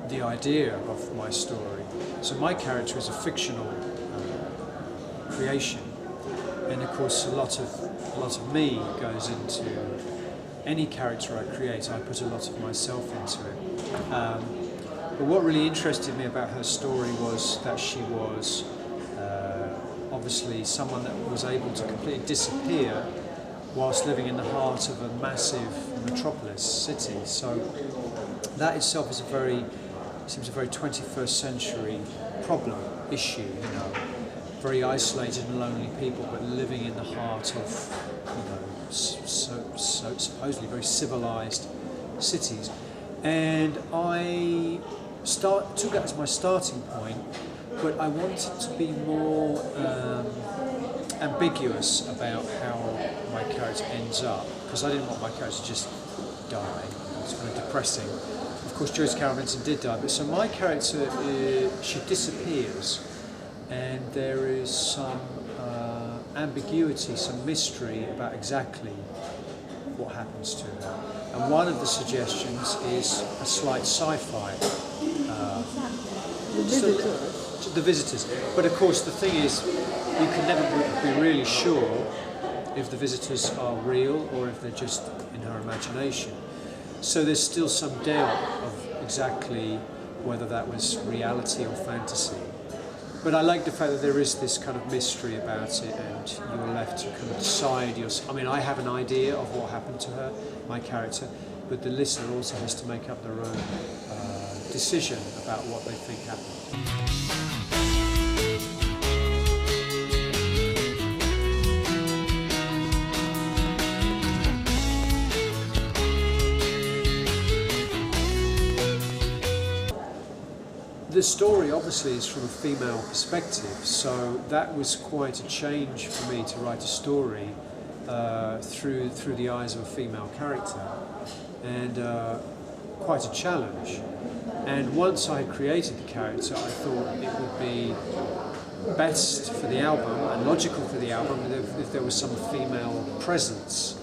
the idea of my story. So my character is a fictional creation, and of course a lot of me goes into any character I create. I put a lot of myself into it. But what really interested me about her story was that she was obviously someone that was able to completely disappear whilst living in the heart of a massive metropolis city. So that itself is seems a very 21st century problem, issue, you know, very isolated and lonely people, but living in the heart of, you know, so supposedly very civilized cities. And I took that as my starting point, but I wanted to be more ambiguous about how my character ends up, because I didn't want my character to just die. It's kind of depressing. Of course, Joyce Carol Vincent did die, but so my character, she disappears, and there is some ambiguity, some mystery about exactly what happens to her. And one of the suggestions is a slight sci-fi. The visitors. But of course, the thing is, you can never be really sure if the visitors are real or if they're just in her imagination. So there's still some doubt of exactly whether that was reality or fantasy. But I like the fact that there is this kind of mystery about it, and you're left to kind of decide. I mean, I have an idea of what happened to her, my character, but the listener also has to make up their own decision about what they think happened. The story obviously is from a female perspective, so that was quite a change for me to write a story through the eyes of a female character, and quite a challenge. And once I had created the character, I thought it would be best for the album and logical for the album if there was some female presence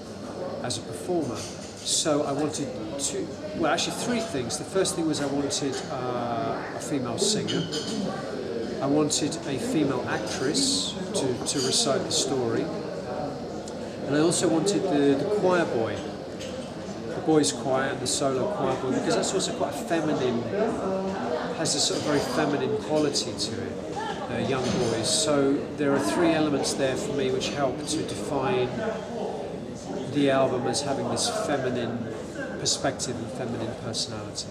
as a performer. So I wanted three things. The first thing was I wanted a female singer. I wanted a female actress to recite the story. And I also wanted the choir boy, the boys' choir and the solo choir boy, because that's also quite feminine, has a sort of very feminine quality to it, young boys. So there are three elements there for me which help to define the album as having this feminine perspective and feminine personality.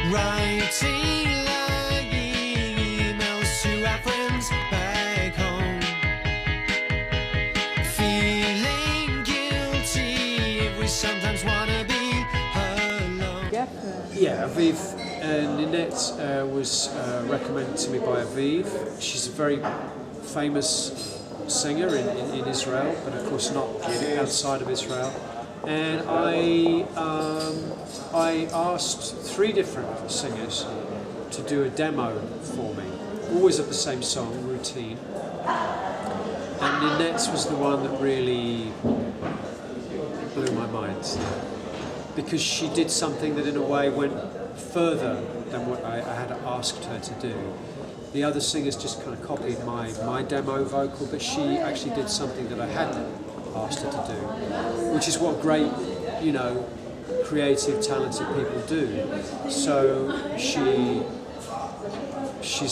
Writing like emails to our friends back home, feeling guilty if we sometimes want to be alone. Yeah, Aviv Ninette was recommended to me by Aviv. She's a very famous singer in Israel, but of course not outside of Israel. And I asked three different singers to do a demo for me, always of the same song, Routine. And Ninette's was the one that really blew my mind, because she did something that in a way went further than what I had asked her to do. The other singers just kind of copied my demo vocal, but she actually did something that I hadn't asked her to do, which is what great, you know, creative, talented people do. So she's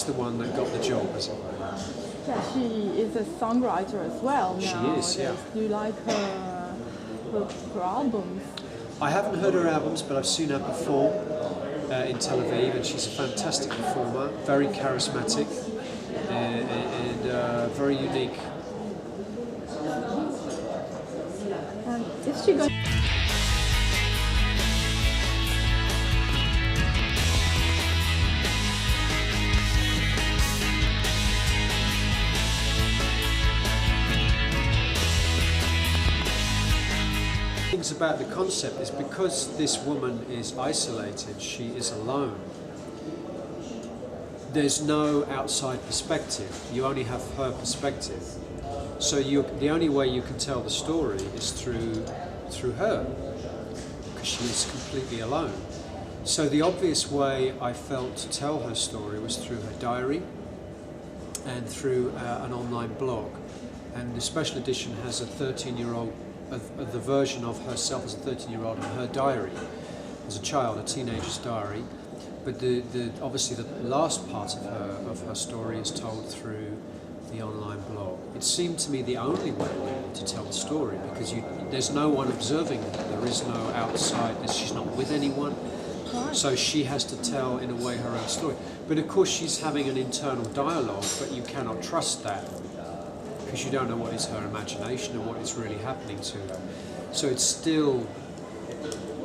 the one that got the job, as it were. Yeah, she is a songwriter as well. She is, yeah. Do you like her albums? I haven't heard her albums, but I've seen her perform in Tel Aviv, and she's a fantastic performer, very charismatic and very unique. Is she going? Things about the concept is because this woman is isolated, she is alone. There's no outside perspective. You only have her perspective. So the only way you can tell the story is through her, because because she was completely alone. So the obvious way I felt to tell her story was through her diary and through an online blog. And the special edition has a 13-year-old, the version of herself as a 13-year-old in her diary, as a child, a teenager's diary. But obviously the last part of her story is told through the online blog. It seemed to me the only way really to tell the story, because there's no one observing her. There is no outside. She's not with anyone. So she has to tell, in a way, her own story. But of course she's having an internal dialogue, but you cannot trust that, because you don't know what is her imagination and what is really happening to her. So it's still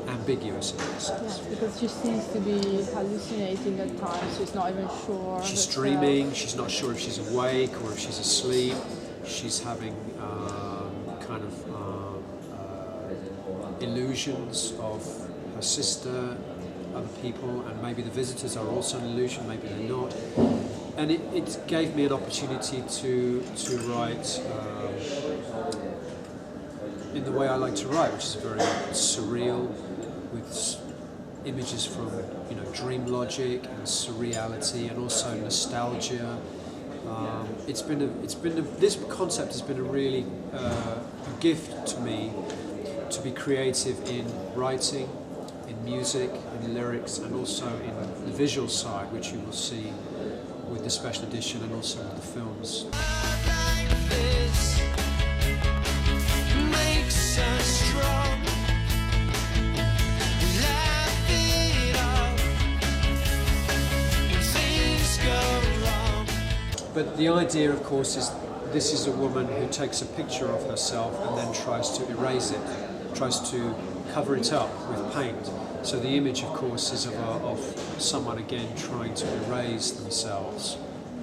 ambiguous in that sense. Yes, because she seems to be hallucinating at times. She's not even sure. She's herself. dreaming. She's not sure if she's awake or if she's asleep. She's having kind of illusions of her sister, other people, and maybe the visitors are also an illusion, maybe they're not. And it gave me an opportunity to write in the way I like to write, which is very surreal, with images from dream logic and surreality, and also nostalgia. This concept has been a really a gift to me, to be creative in writing, in music, in lyrics, and also in the visual side, which you will see with the special edition and also with the films. But the idea, of course, is this is a woman who takes a picture of herself and then tries to erase it, tries to cover it up with paint. So the image, of course, is of someone again trying to erase themselves,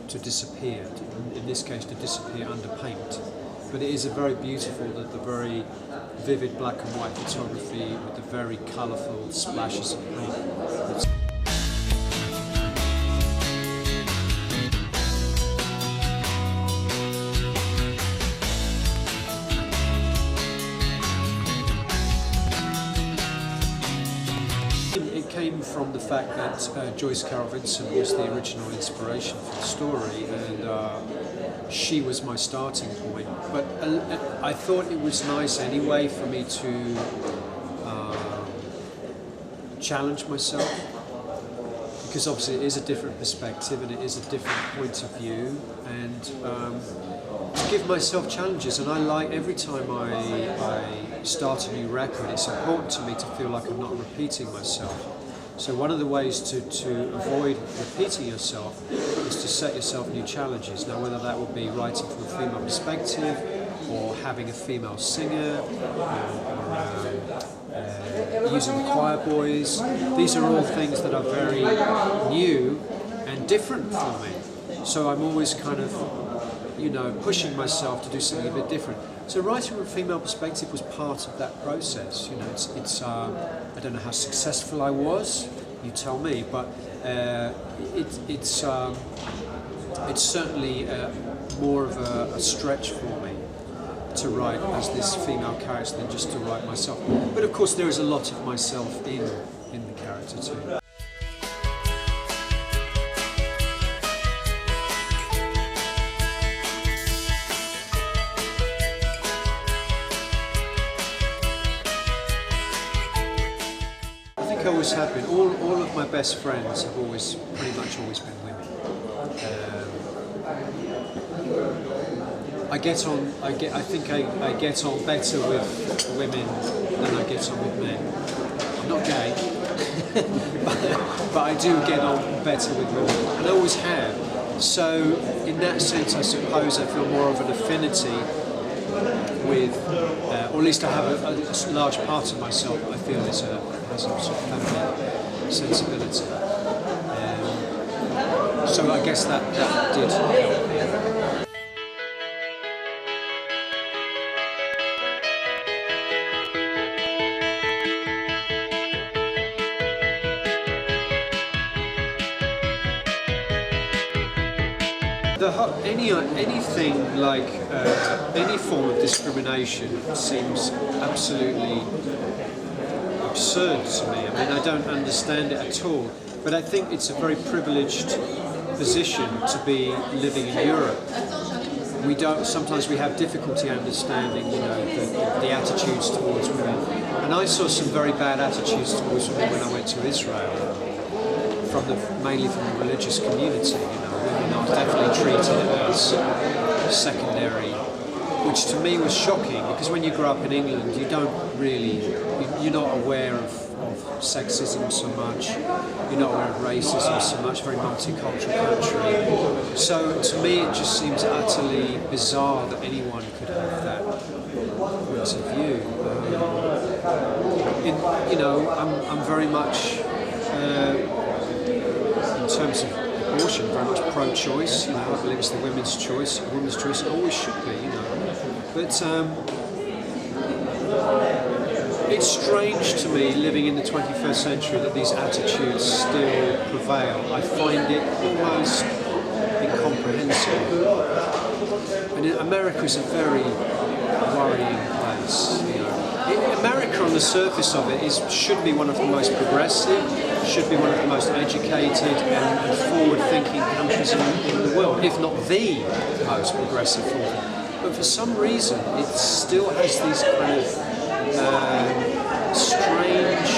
to disappear. In this case, to disappear under paint. But it is a very beautiful, the very vivid black and white photography with the very colourful splashes of paint. It came from the fact that Joyce Carol Vincent was the original inspiration for the story, and she was my starting point. But I thought it was nice anyway for me to challenge myself, because obviously it is a different perspective and it is a different point of view, and to give myself challenges. And I like, every time I start a new record, it's important to me to feel like I'm not repeating myself. So one of the ways to avoid repeating yourself is to set yourself new challenges. Now, whether that would be writing from a female perspective, or having a female singer, using the choir boys, these are all things that are very new and different for me. So I'm always kind of, pushing myself to do something a bit different. So writing from a female perspective was part of that process. I don't know how successful I was, you tell me, but it's certainly more of a stretch for me to write as this female character than just to write myself. But of course there is a lot of myself in the character too. I always have been. All of my best friends have pretty much always been women. I think I get on better with women than I get on with men. I'm not gay, but I do get on better with women, and I always have. So in that sense, I suppose I feel more of an affinity with, or at least I have a large part of myself I feel has a sort of feminine sensibility. So I guess that did help. Anything like any form of discrimination seems absolutely absurd to me. I mean, I don't understand it at all. But I think it's a very privileged position to be living in Europe. Sometimes we have difficulty understanding, the attitudes towards women. And I saw some very bad attitudes towards women when I went to Israel, mainly from the religious community. Women are definitely treated as secondary, which to me was shocking, because when you grow up in England, you're not aware of sexism so much, you're not aware of racism so much, very multicultural country. So to me it just seems utterly bizarre that anyone could have that point of view. I'm very much, in terms of abortion, very much pro-choice. I believe it's the women's choice, a woman's choice, it always should be, But it's strange to me, living in the 21st century, that these attitudes still prevail. I find it almost incomprehensible. And America is a very worrying place. America, on the surface of it, should be one of the most progressive, should be one of the most educated and forward-thinking countries in the world, if not the most progressive forward. But for some reason, it still has these kind of strange,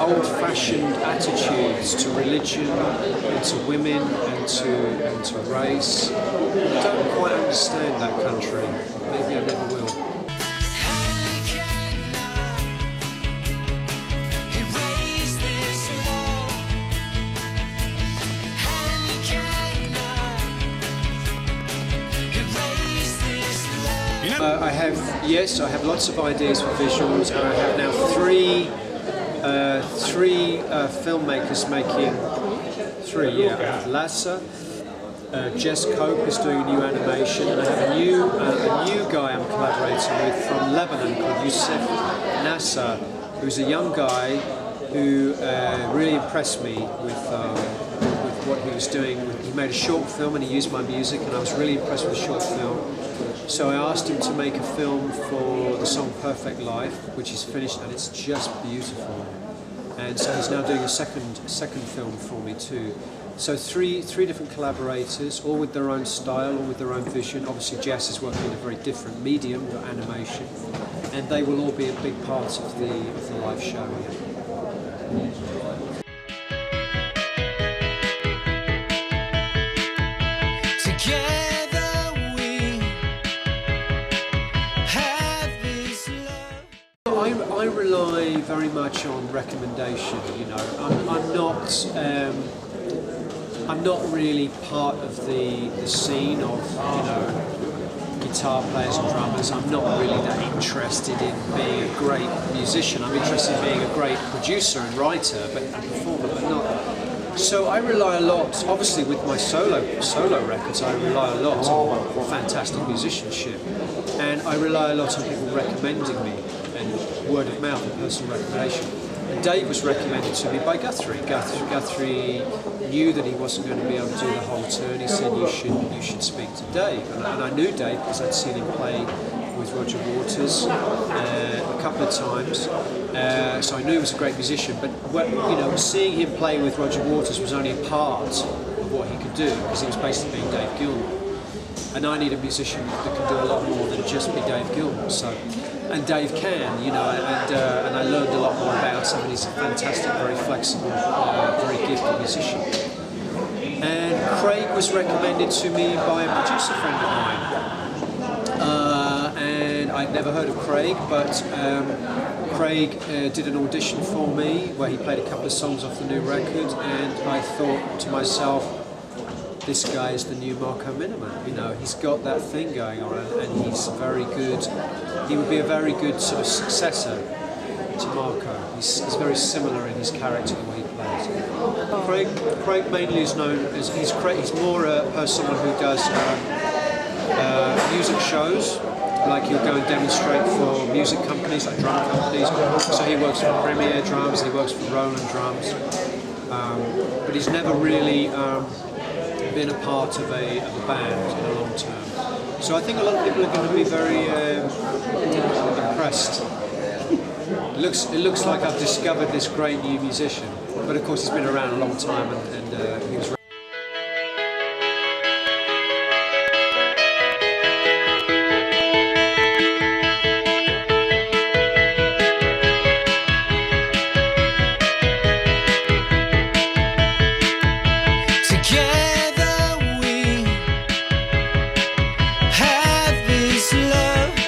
old-fashioned attitudes to religion, and to women, and to race. I don't quite understand that country. Maybe I never will. I have lots of ideas for visuals, and I have now three filmmakers making three. Yeah, I have Lassa, Jess Cope is doing new animation, and I have a new guy I'm collaborating with from Lebanon called Youssef Nasser, who's a young guy who really impressed me with what he was doing. He made a short film and he used my music, and I was really impressed with the short film. So I asked him to make a film for the song Perfect Life, which is finished, and it's just beautiful. And so he's now doing a second film for me too. So three different collaborators, all with their own style, all with their own vision. Obviously Jess is working in a very different medium, animation, and they will all be a big part of the live show. I rely very much on recommendation. I'm not really part of the scene of guitar players and drummers. I'm not really that interested in being a great musician. I'm interested in being a great producer and writer, and performer, but not. So I rely a lot, obviously with my solo records, I rely a lot on fantastic musicianship, and I rely a lot on people recommending me, and word of mouth and personal recommendation. And Dave was recommended to me by Guthrie. Guthrie knew that he wasn't going to be able to do the whole tour, and he said you should speak to Dave. And I knew Dave because I'd seen him play with Roger Waters a couple of times, so I knew he was a great musician. But seeing him play with Roger Waters was only a part of what he could do, because he was basically being Dave Gilmour. And I need a musician that can do a lot more than just be Dave Gilmour. And Dave can, and I learned a lot more about him, and he's a fantastic, very flexible, very gifted musician. And Craig was recommended to me by a producer friend of mine. And I'd never heard of Craig, but Craig did an audition for me where he played a couple of songs off the new record, and I thought to myself, this guy is the new Marco Miniman. He's got that thing going on, and he's very good. He would be a very good sort of successor to Marco. He's very similar in his character, the way he plays. Craig mainly is known as he's more someone who does music shows. Like he'll go and demonstrate for music companies, like drum companies. So he works for Premier Drums, he works for Roland Drums, but he's never really been a part of a band in the long term. So I think a lot of people are going to be very impressed It looks like I've discovered this great new musician, but of course he's been around a long time, and he was. Together we have this love.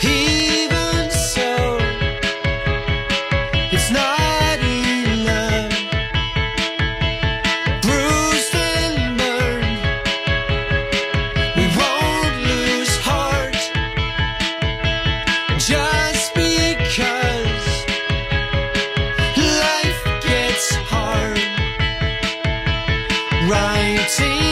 Even so, it's not enough. Bruised and burned, we won't lose heart. Just because life gets hard. Writing